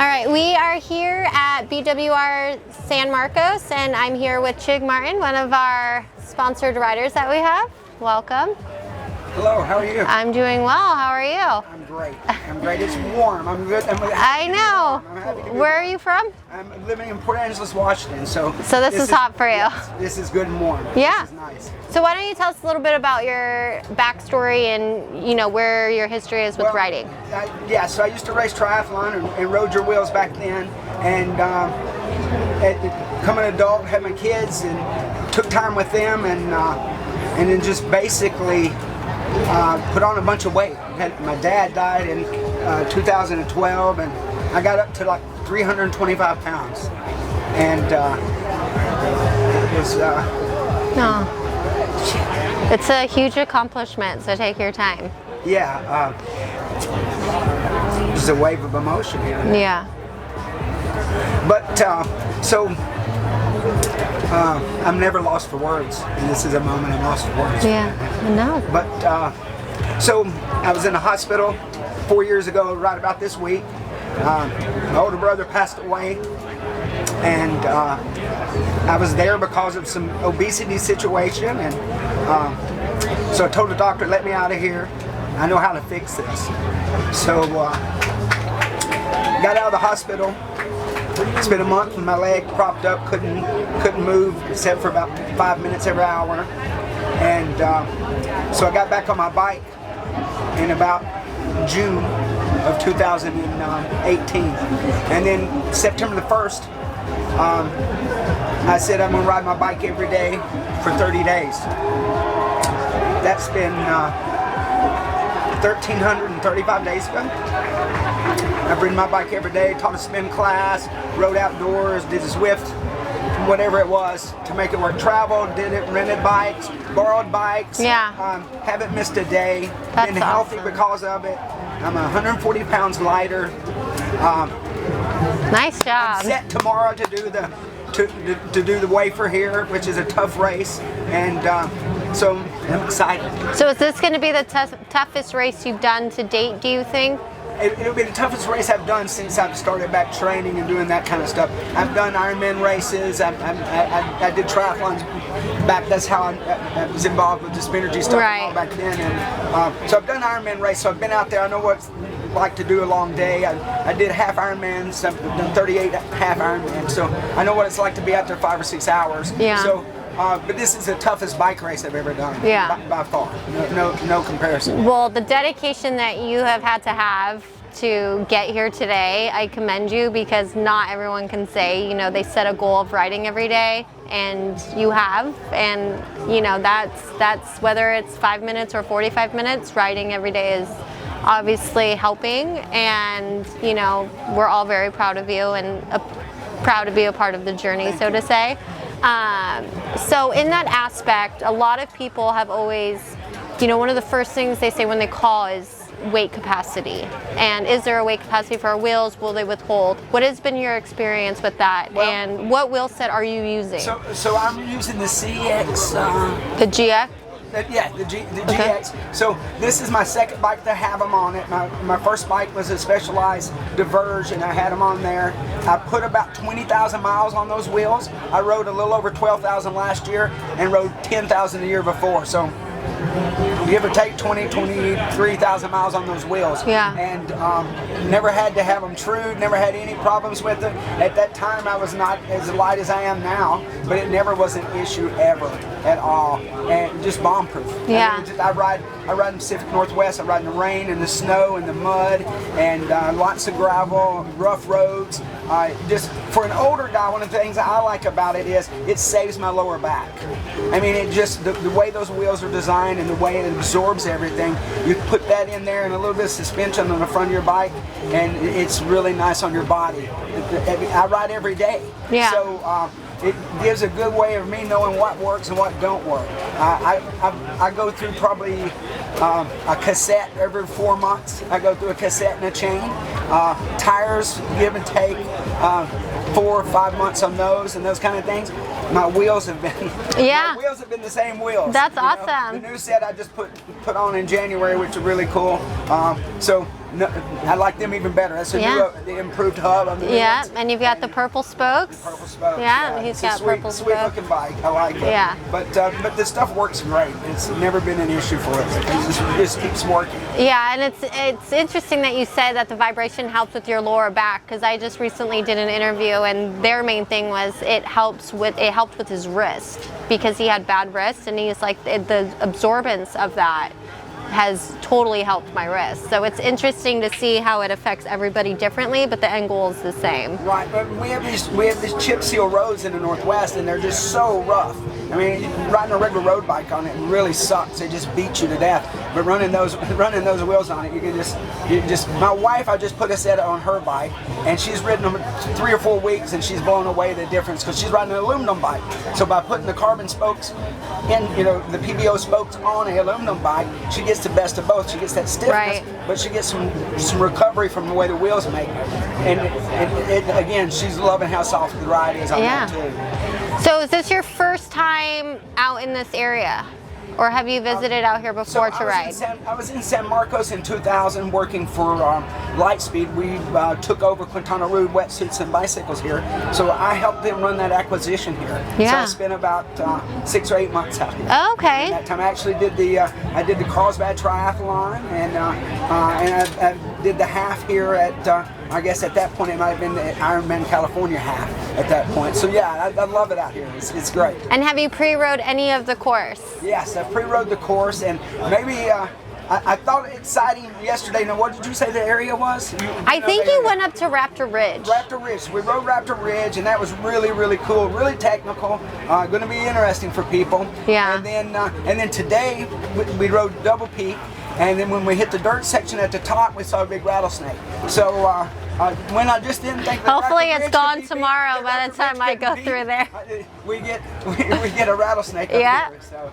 right, we are here at BWR San Marcos, and I'm here with Chig Martin, one of our sponsored riders that we have. Welcome. Hello, how are you? I'm doing well. How are you? I'm great. I'm great. It's warm. I'm good. I know. I'm happy to be Where are you from? I'm living in Port Angeles, Washington. So this is hot for you. Yes, this is good and warm. Yeah. This is nice. So why don't you tell us a little bit about your backstory and where your history is with riding? So I used to race triathlon and rode your wheels back then, and become an adult, had my kids, and took time with them, and then just basically put on a bunch of weight. My dad died in 2012, and I got up to like 325 pounds, and it was. It's a huge accomplishment, so take your time. Yeah, it's a wave of emotion here. Yeah. But I'm never lost for words, and this is a moment I'm lost for words. Yeah, I know. But so I was in the hospital 4 years ago, right about this week. My older brother passed away, and I was there because of some obesity situation, and so I told the doctor, let me out of here. I know how to fix this. So got out of the hospital. Spent a month with my leg propped up, couldn't move except for about 5 minutes every hour, and so I got back on my bike in about June of 2018, and then September the 1st, I said I'm going to ride my bike every day for 30 days. That's been 1,335 days ago. I've ridden my bike every day, taught a spin class, rode outdoors, did a Zwift, whatever it was to make it work. Traveled, did it, rented bikes, borrowed bikes. Yeah. Haven't missed a day. That's been healthy awesome. because of it. I'm 140 pounds lighter. Nice job. I'm set tomorrow to do the wafer here, which is a tough race, and so I'm excited. So is this going to be the toughest race you've done to date, do you think? It'll be the toughest race I've done since I've started back training and doing that kind of stuff. I've done Ironman races. I did triathlons back. That's how I was involved with the Spinergy stuff all back then. And so I've done Ironman race. So I've been out there. I know what it's like to do a long day. I did half Ironmans. I've done 38 half Ironmans. So I know what it's like to be out there 5 or 6 hours. Yeah. So. But this is the toughest bike race I've ever done. Yeah. By far. No comparison. Well, the dedication that you have had to have to get here today, I commend you, because not everyone can say, they set a goal of riding every day, and you have, and that's whether it's 5 minutes or 45 minutes, riding every day is obviously helping, and we're all very proud of you and proud to be a part of the journey, so to say. So in that aspect, a lot of people have always, one of the first things they say when they call is weight capacity. And is there a weight capacity for our wheels? Will they withhold? What has been your experience with that? Well, and what wheel set are you using? So I'm using the CX. The GX? The GX. So this is my second bike to have them on it. My first bike was a Specialized Diverge, and I had them on there. I put about 20,000 miles on those wheels. I rode a little over 12,000 last year and rode 10,000 the year before. So give or take 23,000 miles on those wheels. Yeah. And never had to have them trued, never had any problems with it. At that time I was not as light as I am now, but it never was an issue ever at all. And just bomb proof. Yeah. I ride in the Pacific Northwest. I ride in the rain and the snow and the mud and lots of gravel, rough roads. Just for an older guy, one of the things I like about it is it saves my lower back. I mean, it just the way those wheels are designed and the way it absorbs everything. You put that in there and a little bit of suspension on the front of your bike, and it's really nice on your body. I ride every day. Yeah. So it gives a good way of me knowing what works and what don't work. I go through probably a cassette every 4 months. I go through a cassette and a chain. Tires, give and take, 4 or 5 months on those and those kind of things. My wheels have been my wheels have been the same wheels. That's awesome. The new set I just put on in January, which are really cool. So no, I like them even better. That's a new, improved hub on the Yeah, and you've got the purple spokes. Purple spokes. Yeah, he's got purple spokes. Sweet looking bike. I like it. Yeah. But this stuff works great. It's never been an issue for us. It just keeps working. Yeah, and it's interesting that you said that the vibration helps with your lower back, because I just recently did an interview and their main thing was it helped with his wrist, because he had bad wrist, and he's like the absorbance of that has totally helped my wrist. So it's interesting to see how it affects everybody differently, but the end goal is the same. Right, but we have these chip seal roads in the Northwest, and they're just so rough. I mean, riding a regular road bike on it really sucks. They just beat you to death. But running those wheels on it, you just. My wife, I just put a set on her bike, and she's ridden them 3 or 4 weeks, and she's blown away the difference because she's riding an aluminum bike. So by putting the carbon spokes in, the PBO spokes on an aluminum bike, she gets the best of both. She gets that stiffness, but she gets some recovery from the way the wheels make it. And again, she's loving how soft the ride is on that too. So is this your first time out in this area? Or have you visited out here before to ride? I was in San Marcos in 2000 working for Lightspeed. We took over Quintana Roo wetsuits and bicycles here. So I helped them run that acquisition here. Yeah. So I spent about 6 or 8 months out here. Oh, okay. At that time I actually did the Carlsbad Triathlon, and I did the half here at I guess at that point it might have been the Ironman California half at that point. So yeah, I love it out here. It's great. And have you pre-rode any of the course? Yes, I pre-rode the course, and maybe I thought it exciting yesterday. Now, what did you say the area was? I think you went up to Raptor Ridge. Raptor Ridge. We rode Raptor Ridge, and that was really, really cool, really technical. Going to be interesting for people. Yeah. And then today we rode Double Peak. And then when we hit the dirt section at the top, we saw a big rattlesnake. So when I just didn't think that hopefully it's gone tomorrow by the time I go through there. We get a rattlesnake up here. So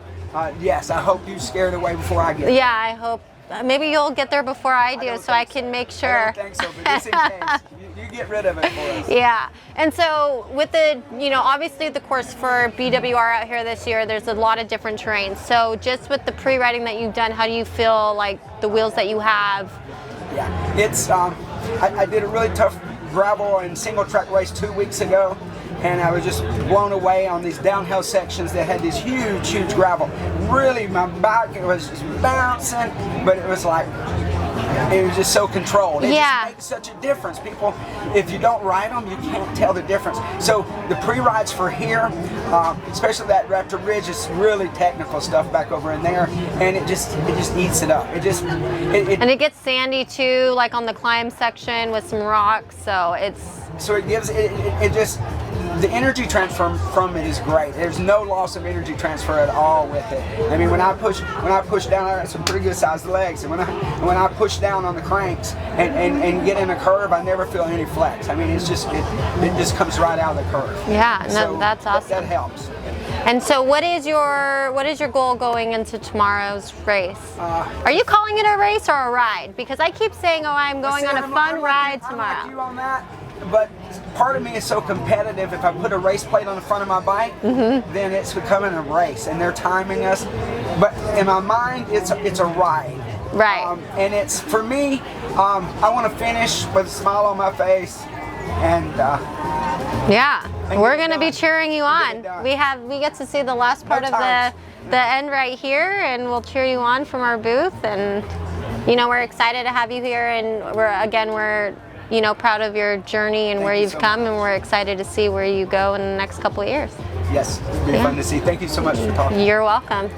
yes, I hope you scared away before I get there. Yeah, I hope. Maybe you'll get there before I do, so I can make sure. I don't think so, but just in case, you get rid of it for us. Yeah, and so with the, obviously the course for BWR out here this year, there's a lot of different terrains. So just with the pre-riding that you've done, how do you feel like the wheels that you have? Yeah, it's, I did a really tough gravel and single track race 2 weeks ago, and I was just blown away on these downhill sections that had this huge gravel. Really, my back, it was just bouncing, but it was like, it was just so controlled. It just makes such a difference. People, if you don't ride them, you can't tell the difference. So the pre-rides for here, especially that Raptor Ridge, is really technical stuff back over in there, and it just eats it up. And it gets sandy too, like on the climb section with some rocks. So it gives the energy transfer from it is great. There's no loss of energy transfer at all with it. I mean, when I push down, I got some pretty good sized legs, and when I push down on the cranks and get in a curve, I never feel any flex. I mean, it just comes right out of the curve. Yeah, so that's awesome. That helps. And so what is your goal going into tomorrow's race? Are you calling it a race or a ride? Because I keep saying, I'm going on a fun ride tomorrow. I'm like you on that, but part of me is so competitive. If I put a race plate on the front of my bike, then it's becoming a race, and they're timing us. But in my mind, it's a ride. Right. And it's, for me, I want to finish with a smile on my face, and we're going to be cheering you on. We get to see the last part of the end right here, and we'll cheer you on from our booth. And we're excited to have you here, and we're proud of your journey and where you've come, and we're excited to see where you go in the next couple of years. Yes, it'll be fun to see. Thank you so much for talking. You're welcome.